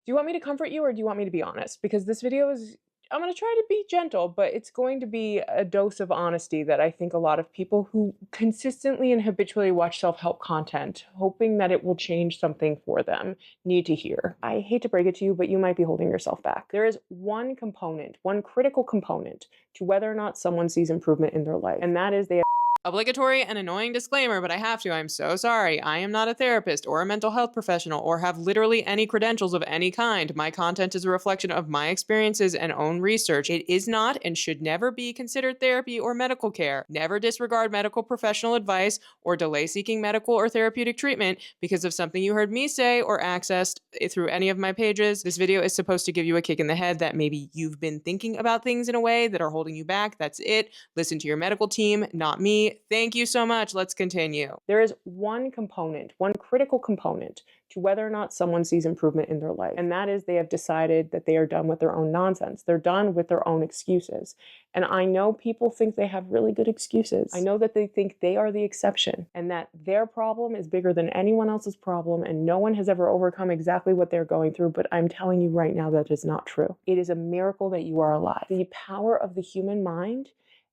Do you want me to comfort you or do you want me to be honest? Because this video is, I'm going to try to be gentle, but it's going to be a dose of honesty that I think a lot of people who consistently and habitually watch self-help content, hoping that it will change something for them, need to hear. I hate to break it to you, but you might be holding yourself back. There is one component, one critical component to whether or not someone sees improvement in their life, and that is they obligatory and annoying disclaimer, but I have to. I'm so sorry. I am not a therapist or a mental health professional or have literally any credentials of any kind. My content is a reflection of my experiences and own research. It is not and should never be considered therapy or medical care. Never disregard medical professional advice or delay seeking medical or therapeutic treatment because of something you heard me say or accessed through any of my pages. This video is supposed to give you a kick in the head that maybe you've been thinking about things in a way that are holding you back. That's it. Listen to your medical team, not me. Thank you so much. Let's continue. There is one component, one critical component to whether or not someone sees improvement in their life. And that is they have decided that they are done with their own nonsense. They're done with their own excuses. And I know people think they have really good excuses. I know that they think they are the exception and that their problem is bigger than anyone else's problem and no one has ever overcome exactly what they're going through. But I'm telling you right now that is not true. It is a miracle that you are alive. The power of the human mind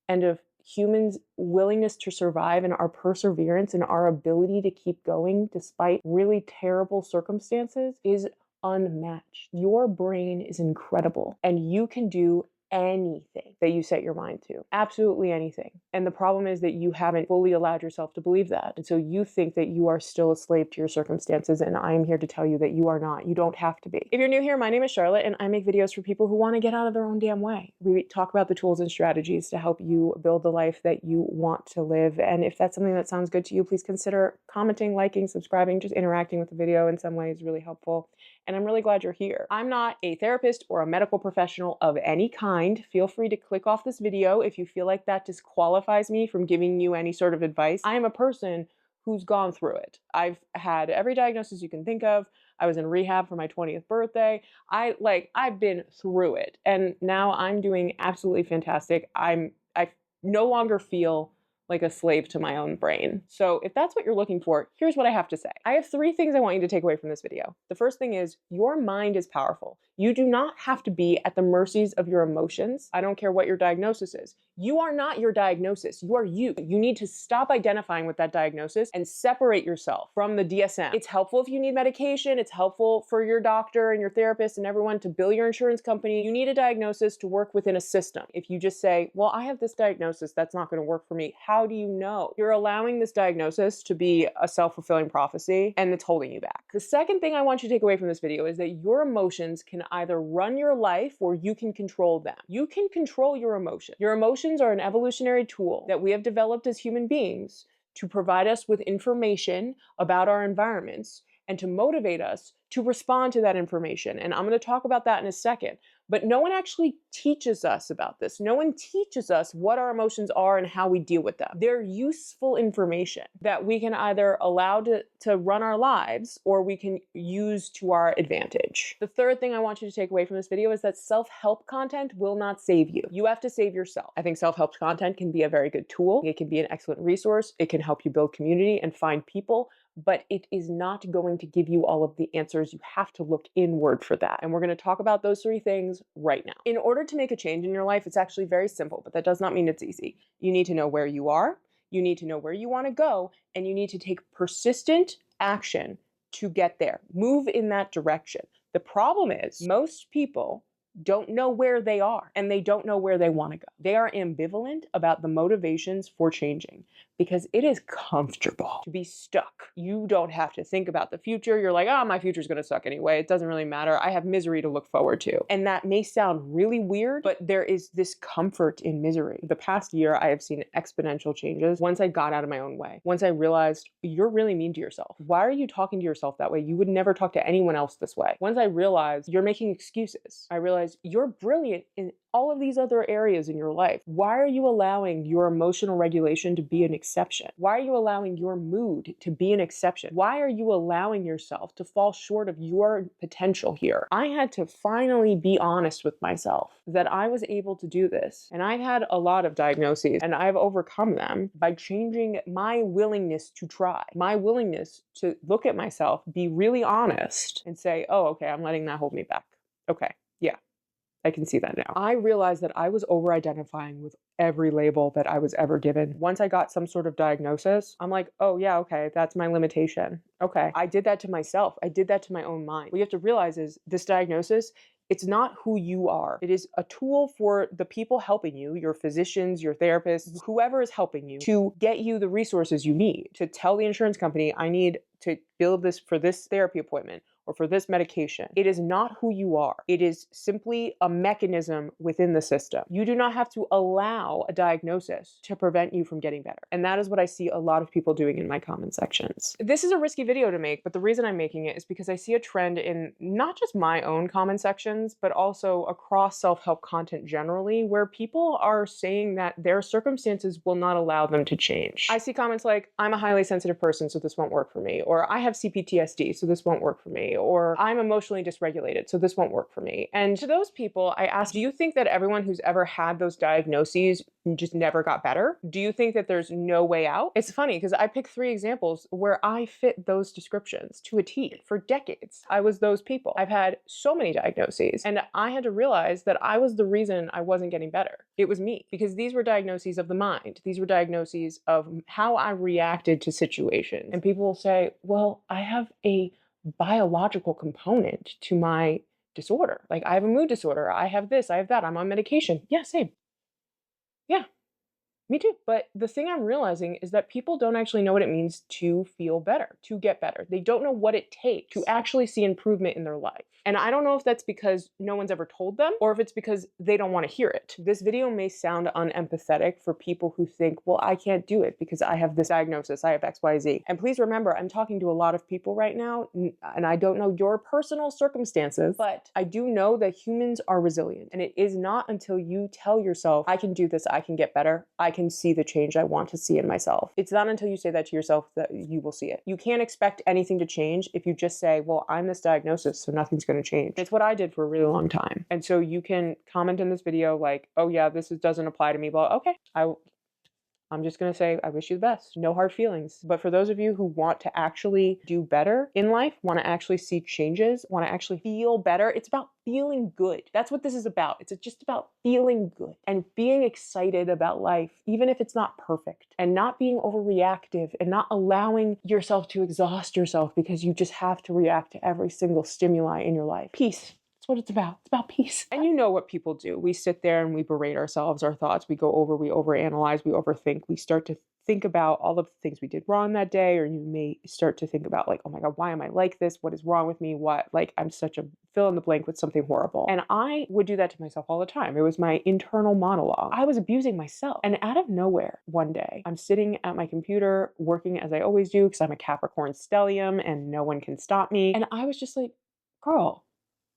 and of humans' willingness to survive and our perseverance and our ability to keep going despite really terrible circumstances is unmatched. Your brain is incredible and you can do anything that you set your mind to. Absolutely anything. And the problem is that you haven't fully allowed yourself to believe that. And so you think that you are still a slave to your circumstances. And I am here to tell you that you are not. You don't have to be. If you're new here, my name is Charlotte and I make videos for people who want to get out of their own damn way. We talk about the tools and strategies to help you build the life that you want to live. And if that's something that sounds good to you, please consider commenting, liking, subscribing, just interacting with the video in some way is really helpful. And I'm really glad you're here. I'm not a therapist or a medical professional of any kind. Feel free to click off this video if you feel like that disqualifies me from giving you any sort of advice. I am a person who's gone through it. I've had every diagnosis you can think of. I was in rehab for my 20th birthday. I've been through it. And now I'm doing absolutely fantastic. I no longer feel like a slave to my own brain. So if that's what you're looking for, here's what I have to say. I have 3 things I want you to take away from this video. The first thing is your mind is powerful. You do not have to be at the mercies of your emotions. I don't care what your diagnosis is. You are not your diagnosis. You are you. You need to stop identifying with that diagnosis and separate yourself from the DSM. It's helpful if you need medication. It's helpful for your doctor and your therapist and everyone to bill your insurance company. You need a diagnosis to work within a system. If you just say, well, I have this diagnosis, that's not going to work for me. How do you know? You're allowing this diagnosis to be a self-fulfilling prophecy and it's holding you back. The second thing I want you to take away from this video is that your emotions can either run your life or you can control them. You can control your emotions. Your emotions are an evolutionary tool that we have developed as human beings to provide us with information about our environments and to motivate us to respond to that information. And I'm going to talk about that in a second. But no one actually teaches us about this. No one teaches us what our emotions are and how we deal with them. They're useful information that we can either allow to run our lives or we can use to our advantage. The third thing I want you to take away from this video is that self-help content will not save you. You have to save yourself. I think self-help content can be a very good tool. It can be an excellent resource. It can help you build community and find people, but it is not going to give you all of the answers. You have to look inward for that. And we're going to talk about those 3 things right now. In order to make a change in your life, it's actually very simple, but that does not mean it's easy. You need to know where you are, you need to know where you want to go, and you need to take persistent action to get there. Move in that direction. The problem is most people don't know where they are and they don't know where they want to go. They are ambivalent about the motivations for changing because it is comfortable to be stuck. You don't have to think about the future. You're like, oh, my future's going to suck anyway. It doesn't really matter. I have misery to look forward to. And that may sound really weird, but there is this comfort in misery. The past year, I have seen exponential changes once I got out of my own way. Once I realized you're really mean to yourself. Why are you talking to yourself that way? You would never talk to anyone else this way. Once I realized you're making excuses. I realized realize you're brilliant in all of these other areas in your life. Why are you allowing your emotional regulation to be an exception? Why are you allowing your mood to be an exception? Why are you allowing yourself to fall short of your potential here? I had to finally be honest with myself that I was able to do this. And I've had a lot of diagnoses and I've overcome them by changing my willingness to try, my willingness to look at myself, be really honest and say, oh, okay, I'm letting that hold me back. Okay, yeah. I can see that now. I realized that I was over-identifying with every label that I was ever given. Once I got some sort of diagnosis, I'm like, oh yeah, okay, that's my limitation. Okay, I did that to myself. I did that to my own mind. What you have to realize is this diagnosis, it's not who you are. It is a tool for the people helping you, your physicians, your therapists, whoever is helping you to get you the resources you need, to tell the insurance company, I need to build this for this therapy appointment or for this medication. It is not who you are. It is simply a mechanism within the system. You do not have to allow a diagnosis to prevent you from getting better. And that is what I see a lot of people doing in my comment sections. This is a risky video to make, but the reason I'm making it is because I see a trend in not just my own comment sections, but also across self-help content generally, where people are saying that their circumstances will not allow them to change. I see comments like, I'm a highly sensitive person, so this won't work for me. Or I have CPTSD, so this won't work for me. Or I'm emotionally dysregulated, so this won't work for me. And to those people, I ask, do you think that everyone who's ever had those diagnoses just never got better? Do you think that there's no way out? It's funny because I picked 3 examples where I fit those descriptions to a T. For decades, I was those people. I've had so many diagnoses, and I had to realize that I was the reason I wasn't getting better. It was me, because these were diagnoses of the mind. These were diagnoses of how I reacted to situations. And people will say, well, I have a biological component to my disorder. Like, I have a mood disorder. I have this, I have that. I'm on medication. Yeah, same. Yeah. Me too. But the thing I'm realizing is that people don't actually know what it means to feel better, to get better. They don't know what it takes to actually see improvement in their life. And I don't know if that's because no one's ever told them or if it's because they don't want to hear it. This video may sound unempathetic for people who think, well, I can't do it because I have this diagnosis, I have XYZ. And please remember, I'm talking to a lot of people right now, and I don't know your personal circumstances, but I do know that humans are resilient. And it is not until you tell yourself, I can do this, I can get better, I can see the change I want to see in myself. It's not until you say that to yourself that you will see it. You can't expect anything to change if you just say, well, I'm this diagnosis, so nothing's going to change. It's what I did for a really long time. And so you can comment in this video like, oh yeah, this doesn't apply to me, but okay, I'm just going to say, I wish you the best. No hard feelings. But for those of you who want to actually do better in life, want to actually see changes, want to actually feel better, it's about feeling good. That's what this is about. It's just about feeling good and being excited about life, even if it's not perfect, and not being overreactive and not allowing yourself to exhaust yourself because you just have to react to every single stimuli in your life. Peace. What it's about. It's about peace. And you know what people do. We sit there and we berate ourselves, our thoughts. We go over, we overanalyze, we overthink. We start to think about all of the things we did wrong that day, or you may start to think about like, oh my God, why am I like this? What is wrong with me? What, like, I'm such a fill in the blank with something horrible. And I would do that to myself all the time. It was my internal monologue. I was abusing myself. And out of nowhere, one day, I'm sitting at my computer working as I always do because I'm a Capricorn stellium and no one can stop me. And I was just like, girl,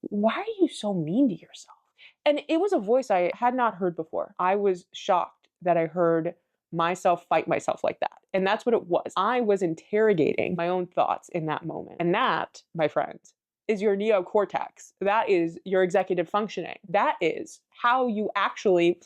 why are you so mean to yourself? And it was a voice I had not heard before. I was shocked that I heard myself fight myself like that. And that's what it was. I was interrogating my own thoughts in that moment. And that, my friends, is your neocortex. That is your executive functioning. That is how you actually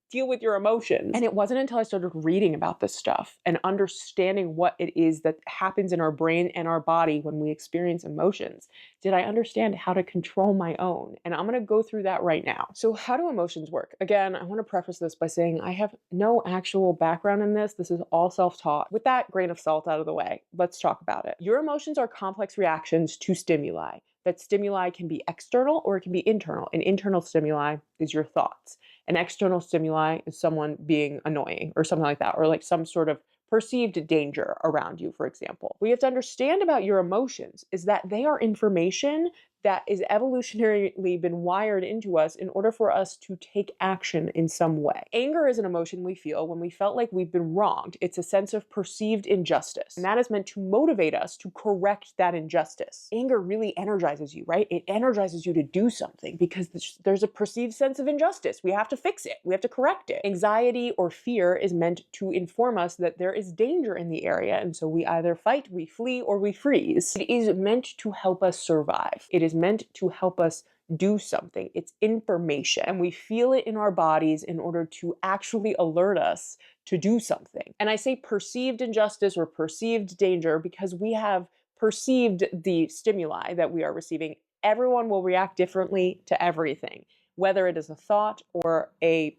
deal with your emotions. And it wasn't until I started reading about this stuff and understanding what it is that happens in our brain and our body when we experience emotions did I understand how to control my own. And I'm going to go through that right now. So how do emotions work? Again, I want to preface this by saying I have no actual background in this. This is all self-taught. With that grain of salt out of the way, let's talk about it. Your emotions are complex reactions to stimuli. That stimuli can be external or it can be internal. An internal stimuli is your thoughts. An external stimuli is someone being annoying or something like that, or like some sort of perceived danger around you, for example. What you have to understand about your emotions is that they are information that is evolutionarily been wired into us in order for us to take action in some way. Anger is an emotion we feel when we felt like we've been wronged. It's a sense of perceived injustice, and that is meant to motivate us to correct that injustice. Anger really energizes you, right? It energizes you to do something because there's a perceived sense of injustice. We have to fix it. We have to correct it. Anxiety or fear is meant to inform us that there is danger in the area, and so we either fight, we flee, or we freeze. It is meant to help us survive. It is meant to help us do something. It's information, and we feel it in our bodies in order to actually alert us to do something. And I say perceived injustice or perceived danger because we have perceived the stimuli that we are receiving. Everyone will react differently to everything, whether it is a thought or an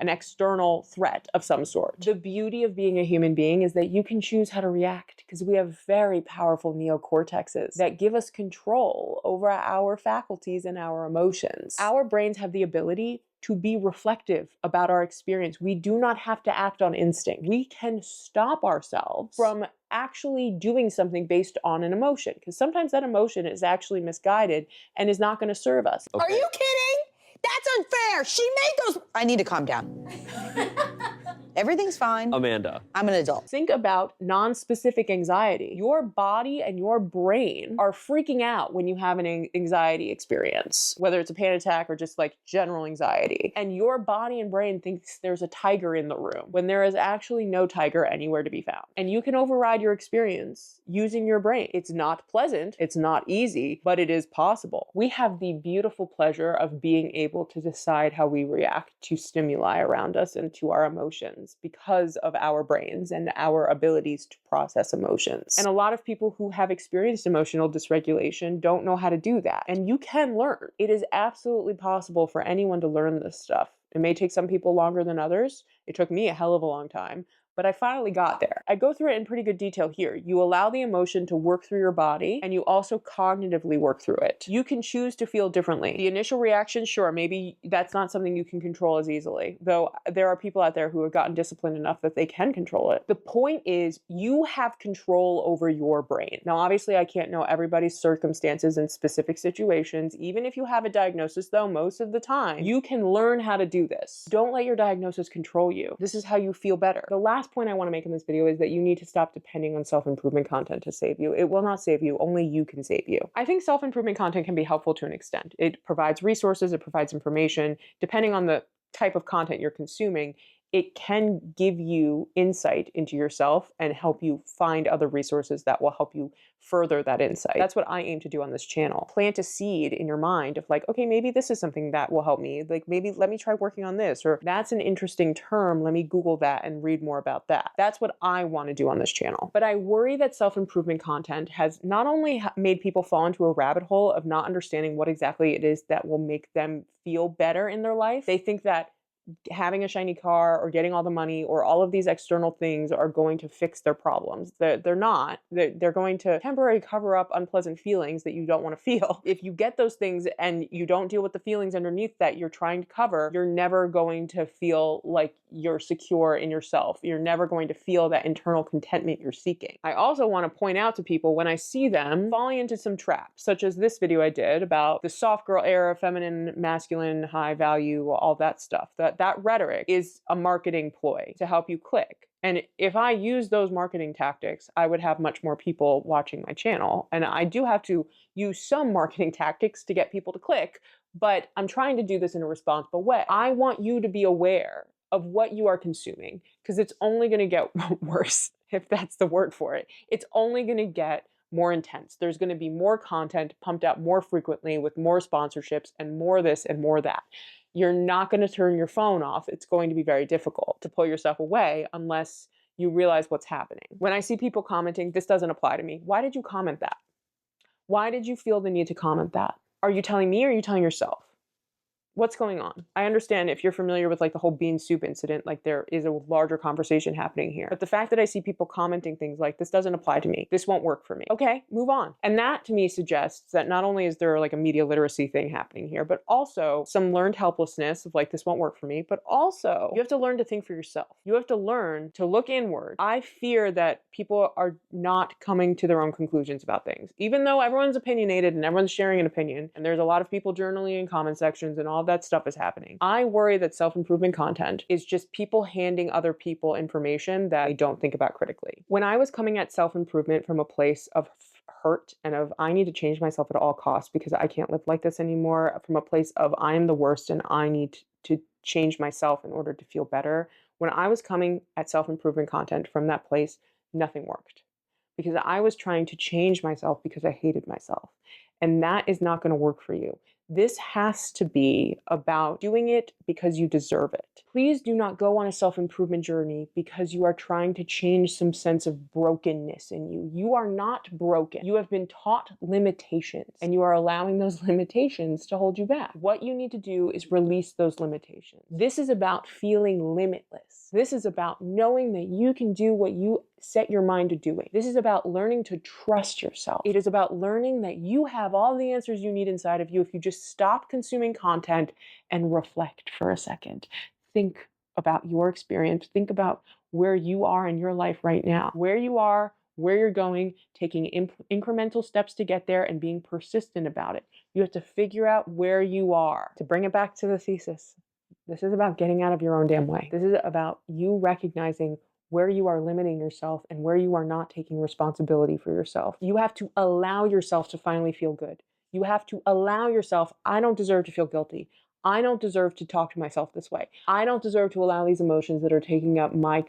external threat of some sort. The beauty of being a human being is that you can choose how to react because we have very powerful neocortexes that give us control over our faculties and our emotions. Our brains have the ability to be reflective about our experience. We do not have to act on instinct. We can stop ourselves from actually doing something based on an emotion, because sometimes that emotion is actually misguided and is not going to serve us. Okay. Are you kidding? That's unfair. She made those. I need to calm down. Everything's fine. Amanda. I'm an adult. Think about non-specific anxiety. Your body and your brain are freaking out when you have an anxiety experience, whether it's a panic attack or just like general anxiety. And your body and brain thinks there's a tiger in the room when there is actually no tiger anywhere to be found. And you can override your experience using your brain. It's not pleasant, it's not easy, but it is possible. We have the beautiful pleasure of being able to decide how we react to stimuli around us and to our emotions, because of our brains and our abilities to process emotions. And a lot of people who have experienced emotional dysregulation don't know how to do that. And you can learn. It is absolutely possible for anyone to learn this stuff. It may take some people longer than others. It took me a hell of a long time, but I finally got there. I go through it in pretty good detail here. You allow the emotion to work through your body, and you also cognitively work through it. You can choose to feel differently. The initial reaction, sure, maybe that's not something you can control as easily, though there are people out there who have gotten disciplined enough that they can control it. The point is, you have control over your brain. Now, obviously, I can't know everybody's circumstances and specific situations. Even if you have a diagnosis, though, most of the time, you can learn how to do this. Don't let your diagnosis control you. This is how you feel better. The last point I want to make in this video is that you need to stop depending on self-improvement content to save you. It will not save you. Only you can save you. I think self-improvement content can be helpful to an extent. It provides resources, it provides information. Depending on the type of content you're consuming, it can give you insight into yourself and help you find other resources that will help you further that insight. That's what I aim to do on this channel. Plant a seed in your mind of like, okay, maybe this is something that will help me. Like maybe let me try working on this, or that's an interesting term. Let me Google that and read more about that. That's what I want to do on this channel. But I worry that self-improvement content has not only made people fall into a rabbit hole of not understanding what exactly it is that will make them feel better in their life. They think that having a shiny car or getting all the money or all of these external things are going to fix their problems. They're not. They're going to temporarily cover up unpleasant feelings that you don't want to feel. If you get those things and you don't deal with the feelings underneath that you're trying to cover, you're never going to feel like you're secure in yourself. You're never going to feel that internal contentment you're seeking. I also want to point out to people when I see them falling into some traps, such as this video I did about the soft girl era, feminine, masculine, high value, all that stuff. That rhetoric is a marketing ploy to help you click. And if I use those marketing tactics, I would have much more people watching my channel. And I do have to use some marketing tactics to get people to click, but I'm trying to do this in a responsible way. I want you to be aware of what you are consuming, because it's only going to get worse, if that's the word for it. It's only going to get more intense. There's going to be more content pumped out more frequently with more sponsorships and more this and more that. You're not going to turn your phone off. It's going to be very difficult to pull yourself away unless you realize what's happening. When I see people commenting, this doesn't apply to me. Why did you comment that? Why did you feel the need to comment that? Are you telling me or are you telling yourself? What's going on? I understand if you're familiar with like the whole bean soup incident, like there is a larger conversation happening here. But the fact that I see people commenting things like, this doesn't apply to me, this won't work for me. Okay, move on. And that to me suggests that not only is there like a media literacy thing happening here, but also some learned helplessness of like, this won't work for me. But also you have to learn to think for yourself. You have to learn to look inward. I fear that people are not coming to their own conclusions about things, even though everyone's opinionated and everyone's sharing an opinion. And there's a lot of people journaling in comment sections and all that stuff is happening. I worry that self-improvement content is just people handing other people information that they don't think about critically. When I was coming at self-improvement from a place of hurt and of I need to change myself at all costs because I can't live like this anymore, from a place of I am the worst and I need to change myself in order to feel better. When I was coming at self-improvement content from that place, nothing worked because I was trying to change myself because I hated myself. And that is not going to work for you. This has to be about doing it because you deserve it. Please do not go on a self-improvement journey because you are trying to change some sense of brokenness in you. You are not broken. You have been taught limitations and you are allowing those limitations to hold you back. What you need to do is release those limitations. This is about feeling limitless. This is about knowing that you can do what you set your mind to doing. This is about learning to trust yourself. It is about learning that you have all the answers you need inside of you if you just stop consuming content and reflect for a second. Think about your experience. Think about where you are in your life right now, where you are, where you're going, taking incremental steps to get there and being persistent about it. You have to figure out where you are. To bring it back to the thesis, this is about getting out of your own damn way. This is about you recognizing where you are limiting yourself and where you are not taking responsibility for yourself. You have to allow yourself to finally feel good. You have to allow yourself, I don't deserve to feel guilty. I don't deserve to talk to myself this way. I don't deserve to allow these emotions that are taking up my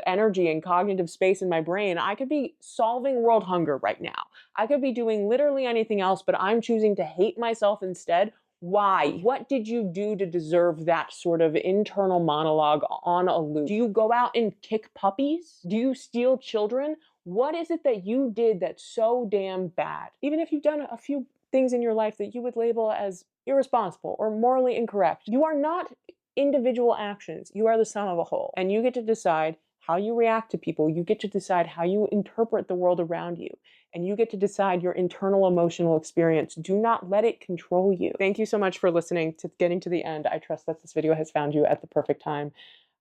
energy and cognitive space in my brain. I could be solving world hunger right now. I could be doing literally anything else, but I'm choosing to hate myself instead. Why? What did you do to deserve that sort of internal monologue on a loop? Do you go out and kick puppies? Do you steal children? What is it that you did that's so damn bad? Even if you've done a few things in your life that you would label as irresponsible or morally incorrect, you are not individual actions. You are the sum of a whole. And you get to decide how you react to people. You get to decide how you interpret the world around you. And you get to decide your internal emotional experience. Do not let it control you. Thank you so much for listening to getting to the end. I trust that this video has found you at the perfect time.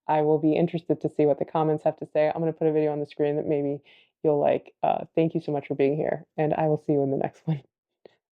I will be interested to see what the comments have to say. I'm going to put a video on the screen that maybe you'll like. Thank you so much for being here, and I will see you in the next one.